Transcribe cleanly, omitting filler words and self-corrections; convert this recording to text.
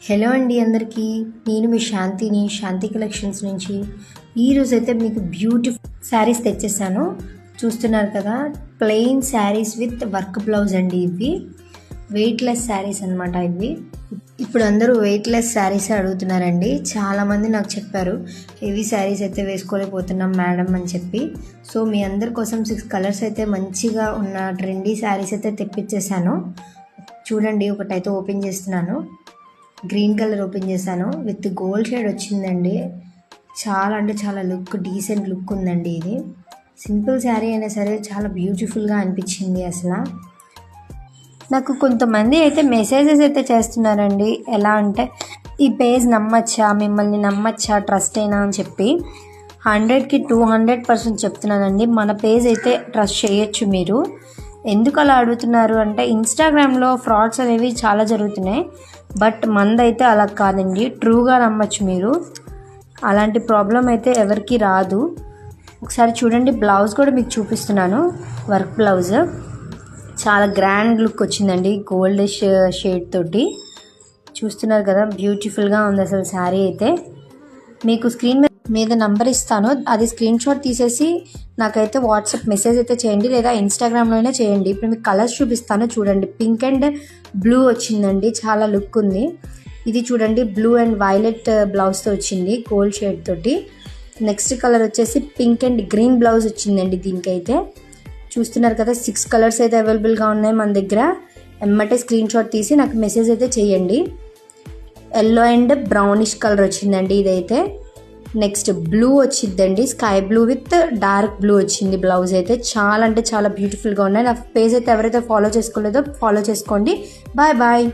Hello అండి అందరికీ, నేను మీ శాంతి కలెక్షన్స్ నుంచి ఈరోజైతే మీకు బ్యూటిఫుల్ శారీస్ తెచ్చేసాను. చూస్తున్నారు కదా, plain saris with work blouse అండి. ఇవి వెయిట్లెస్ శారీస్ అనమాట. ఇప్పుడు అందరూ వెయిట్లెస్ శారీస్ అడుగుతున్నారండి. చాలామంది నాకు చెప్పారు హెవీ శారీస్ అయితే వేసుకోలేకపోతున్నాం మేడం అని చెప్పి. సో మీ అందరి కోసం 6 కలర్స్ అయితే మంచిగా ఉన్న ట్రెండీ శారీస్ అయితే తెప్పించేసాను. చూడండి, ఒకటైతే ఓపెన్ చేస్తున్నాను. గ్రీన్ కలర్ ఓపెన్ చేశాను, విత్ గోల్డ్ షేడ్ వచ్చిందండి. చాలా అంటే చాలా డీసెంట్ లుక్ ఉందండి. ఇది సింపుల్ శారీ అయినా సరే చాలా బ్యూటిఫుల్గా అనిపించింది. అసలు నాకు కొంతమంది అయితే మెసేజెస్ అయితే చేస్తున్నారండి. ఎలా అంటే, ఈ పేజ్ నమ్మచ్చా, మిమ్మల్ని నమ్మచ్చా, ట్రస్ట్ అయినా అని చెప్పి 100కి 200% చెప్తున్నానండి. మన పేజ్ అయితే ట్రస్ట్ చేయొచ్చు. మీరు ఎందుకు అలా అడుగుతున్నారు అంటే, ఇన్స్టాగ్రామ్లో ఫ్రాడ్స్ అనేవి చాలా జరుగుతున్నాయి. బట్ మందైతే అలా కాదండి, ట్రూగా నమ్మచ్చు మీరు. అలాంటి ప్రాబ్లం అయితే ఎవరికి రాదు. ఒకసారి చూడండి, బ్లౌజ్ కూడా మీకు చూపిస్తున్నాను. వర్క్ బ్లౌజ్ చాలా గ్రాండ్ లుక్ వచ్చిందండి, గోల్డ్ షేడ్ తోటి. చూస్తున్నారు కదా, బ్యూటిఫుల్గా ఉంది అసలు శారీ అయితే. మీకు స్క్రీన్ మీద నంబర్ ఇస్తాను, అది స్క్రీన్ షాట్ తీసేసి నాకైతే వాట్సాప్ మెసేజ్ అయితే చేయండి, లేదా ఇన్స్టాగ్రామ్లో అయినా చేయండి. ఇప్పుడు మీకు కలర్స్ చూపిస్తాను చూడండి. పింక్ అండ్ బ్లూ వచ్చిందండి, చాలా లుక్ ఉంది. ఇది చూడండి, బ్లూ అండ్ వైలెట్ బ్లౌజ్తో వచ్చింది, గోల్డ్ షేడ్ తోటి. నెక్స్ట్ కలర్ వచ్చేసి పింక్ అండ్ గ్రీన్ బ్లౌజ్ వచ్చిందండి దీనికైతే. చూస్తున్నారు కదా, 6 కలర్స్ అయితే అవైలబుల్గా ఉన్నాయి మన దగ్గర. ఎమ్మటే స్క్రీన్ షాట్ తీసి నాకు మెసేజ్ అయితే చేయండి. ఎల్లో అండ్ బ్రౌనిష్ కలర్ వచ్చిందండి ఇదైతే. నెక్స్ట్ బ్లూ వచ్చిందండి, sky blue with dark blue వచ్చింది బ్లౌజ్ అయితే. చాలా అంటే చాలా బ్యూటిఫుల్గా ఉన్నాయి. నా పేజ్ అయితే ఎవరైతే ఫాలో చేసుకోలేదో ఫాలో చేసుకోండి. Bye bye.